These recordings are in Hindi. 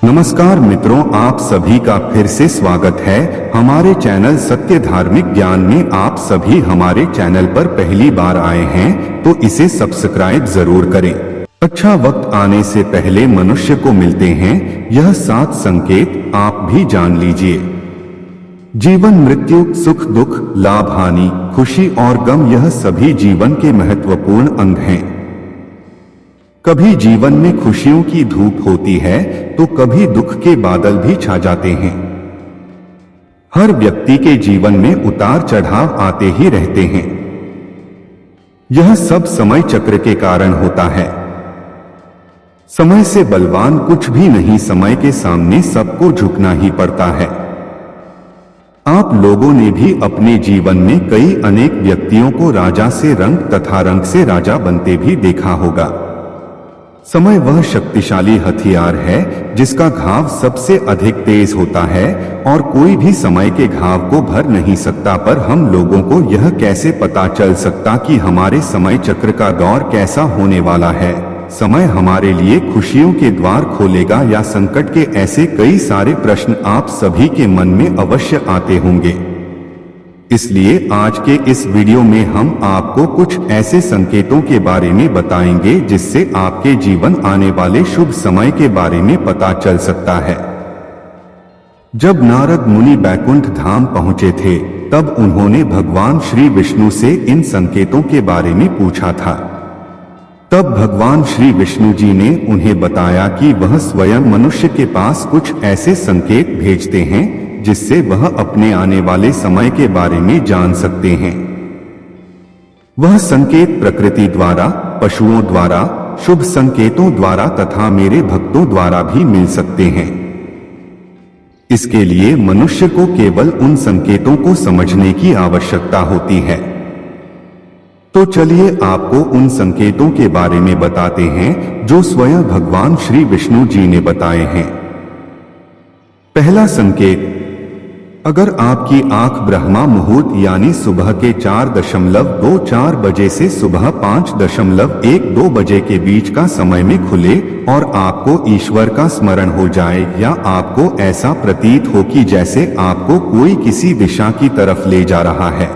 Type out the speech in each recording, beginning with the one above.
नमस्कार मित्रों, आप सभी का फिर से स्वागत है हमारे चैनल सत्य धार्मिक ज्ञान में। आप सभी हमारे चैनल पर पहली बार आए हैं तो इसे सब्सक्राइब जरूर करें। अच्छा वक्त आने से पहले मनुष्य को मिलते हैं यह 7 संकेत, आप भी जान लीजिए। जीवन, मृत्यु, सुख दुख, लाभ हानि, खुशी और गम, यह सभी जीवन के महत्वपूर्ण अंग हैं। कभी जीवन में खुशियों की धूप होती है तो कभी दुख के बादल भी छा जाते हैं। हर व्यक्ति के जीवन में उतार चढ़ाव आते ही रहते हैं। यह सब समय चक्र के कारण होता है। समय से बलवान कुछ भी नहीं, समय के सामने सबको झुकना ही पड़ता है। आप लोगों ने भी अपने जीवन में कई अनेक व्यक्तियों को राजा से रंग तथा रंग से राजा बनते भी देखा होगा। समय वह शक्तिशाली हथियार है जिसका घाव सबसे अधिक तेज होता है और कोई भी समय के घाव को भर नहीं सकता। पर हम लोगों को यह कैसे पता चल सकता कि हमारे समय चक्र का दौर कैसा होने वाला है? समय हमारे लिए खुशियों के द्वार खोलेगा या संकट के? ऐसे कई सारे प्रश्न आप सभी के मन में अवश्य आते होंगे। इसलिए आज के इस वीडियो में हम आपको कुछ ऐसे संकेतों के बारे में बताएंगे जिससे आपके जीवन आने वाले शुभ समय के बारे में पता चल सकता है। जब नारद मुनि बैकुंठ धाम पहुंचे थे तब उन्होंने भगवान श्री विष्णु से इन संकेतों के बारे में पूछा था। तब भगवान श्री विष्णु जी ने उन्हें बताया कि वह स्वयं मनुष्य के पास कुछ ऐसे संकेत भेजते हैं जिससे वह अपने आने वाले समय के बारे में जान सकते हैं। वह संकेत प्रकृति द्वारा, पशुओं द्वारा, शुभ संकेतों द्वारा तथा मेरे भक्तों द्वारा भी मिल सकते हैं। इसके लिए मनुष्य को केवल उन संकेतों को समझने की आवश्यकता होती है। तो चलिए आपको उन संकेतों के बारे में बताते हैं जो स्वयं भगवान श्री विष्णु जी ने बताए हैं। पहला संकेत, अगर आपकी आंख ब्रह्मा मुहूर्त यानी सुबह के 4:24 बजे से सुबह 5:12 बजे के बीच का समय में खुले और आपको ईश्वर का स्मरण हो जाए या आपको ऐसा प्रतीत हो कि जैसे आपको कोई किसी दिशा की तरफ ले जा रहा है,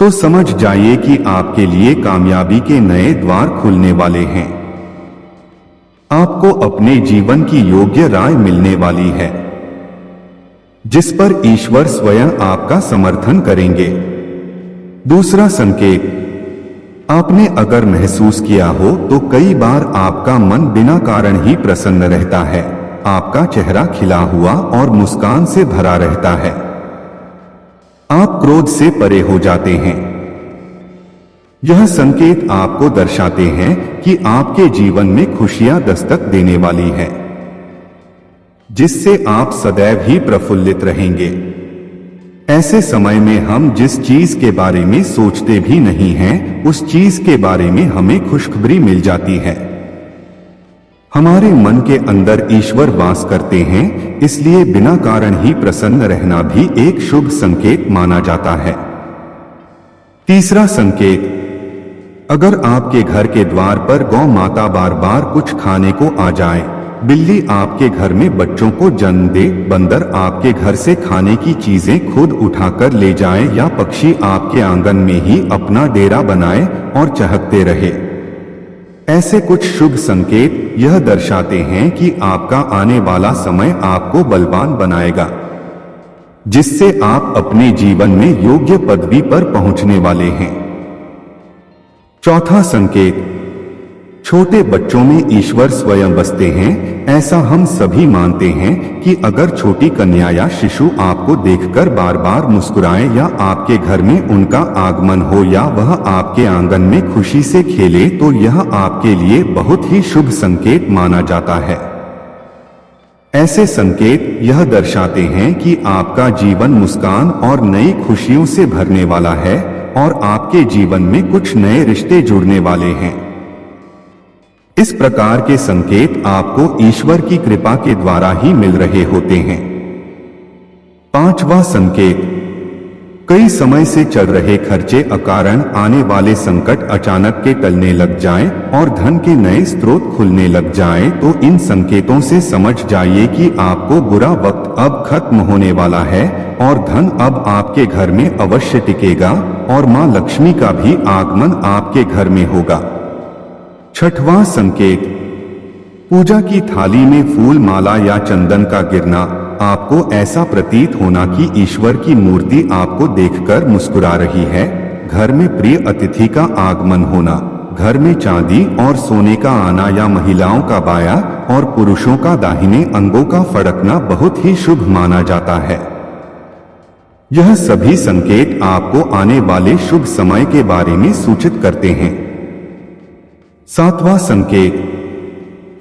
तो समझ जाइए कि आपके लिए कामयाबी के नए द्वार खुलने वाले हैं। आपको अपने जीवन की योग्य राय मिलने वाली है जिस पर ईश्वर स्वयं आपका समर्थन करेंगे। दूसरा संकेत, आपने अगर महसूस किया हो तो कई बार आपका मन बिना कारण ही प्रसन्न रहता है। आपका चेहरा खिला हुआ और मुस्कान से भरा रहता है। आप क्रोध से परे हो जाते हैं। यह संकेत आपको दर्शाते हैं कि आपके जीवन में खुशियां दस्तक देने वाली है जिससे आप सदैव ही प्रफुल्लित रहेंगे। ऐसे समय में हम जिस चीज के बारे में सोचते भी नहीं हैं, उस चीज के बारे में हमें खुशखबरी मिल जाती है। हमारे मन के अंदर ईश्वर वास करते हैं, इसलिए बिना कारण ही प्रसन्न रहना भी एक शुभ संकेत माना जाता है। तीसरा संकेत, अगर आपके घर के द्वार पर गौ माता बार बार कुछ खाने को आ जाए, बिल्ली आपके घर में बच्चों को जन्म दे, बंदर आपके घर से खाने की चीजें खुद उठाकर ले जाए या पक्षी आपके आंगन में ही अपना डेरा बनाए और चहकते रहे, ऐसे कुछ शुभ संकेत यह दर्शाते हैं कि आपका आने वाला समय आपको बलवान बनाएगा जिससे आप अपने जीवन में योग्य पदवी पर पहुंचने वाले हैं। चौथा संकेत, छोटे बच्चों में ईश्वर स्वयं बसते हैं। ऐसा हम सभी मानते हैं कि अगर छोटी कन्या या शिशु आपको देखकर बार बार मुस्कुराए या आपके घर में उनका आगमन हो या वह आपके आंगन में खुशी से खेले तो यह आपके लिए बहुत ही शुभ संकेत माना जाता है। ऐसे संकेत यह दर्शाते हैं कि आपका जीवन मुस्कान और नई खुशियों से भरने वाला है और आपके जीवन में कुछ नए रिश्ते जुड़ने वाले हैं। इस प्रकार के संकेत आपको ईश्वर की कृपा के द्वारा ही मिल रहे होते हैं। पांचवा संकेत, कई समय से चल रहे खर्चे अकारण आने वाले संकट अचानक के टलने लग जाएं और धन के नए स्रोत खुलने लग जाएं, तो इन संकेतों से समझ जाइए कि आपको बुरा वक्त अब खत्म होने वाला है और धन अब आपके घर में अवश्य टिकेगा और मां लक्ष्मी का भी आगमन आपके घर में होगा। छठवां संकेत, पूजा की थाली में फूल माला या चंदन का गिरना। आपको ऐसा प्रतीत होना कि ईश्वर की मूर्ति आपको देखकर मुस्कुरा रही है। घर में प्रिय अतिथि का आगमन होना। घर में चांदी और सोने का आना या महिलाओं का बायां और पुरुषों का दाहिने अंगों का फड़कना बहुत ही शुभ माना जाता है। यह सभी संकेत आपको आने वाले शुभ समय के बारे में सूचित करते हैं। सातवां संकेत,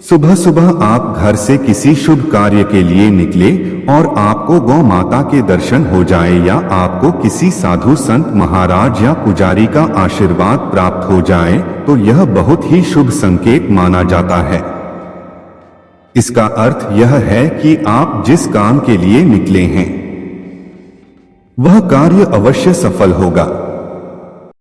सुबह सुबह आप घर से किसी शुभ कार्य के लिए निकले और आपको गौ माता के दर्शन हो जाए या आपको किसी साधु संत महाराज या पुजारी का आशीर्वाद प्राप्त हो जाए, तो यह बहुत ही शुभ संकेत माना जाता है। इसका अर्थ यह है कि आप जिस काम के लिए निकले हैं वह कार्य अवश्य सफल होगा।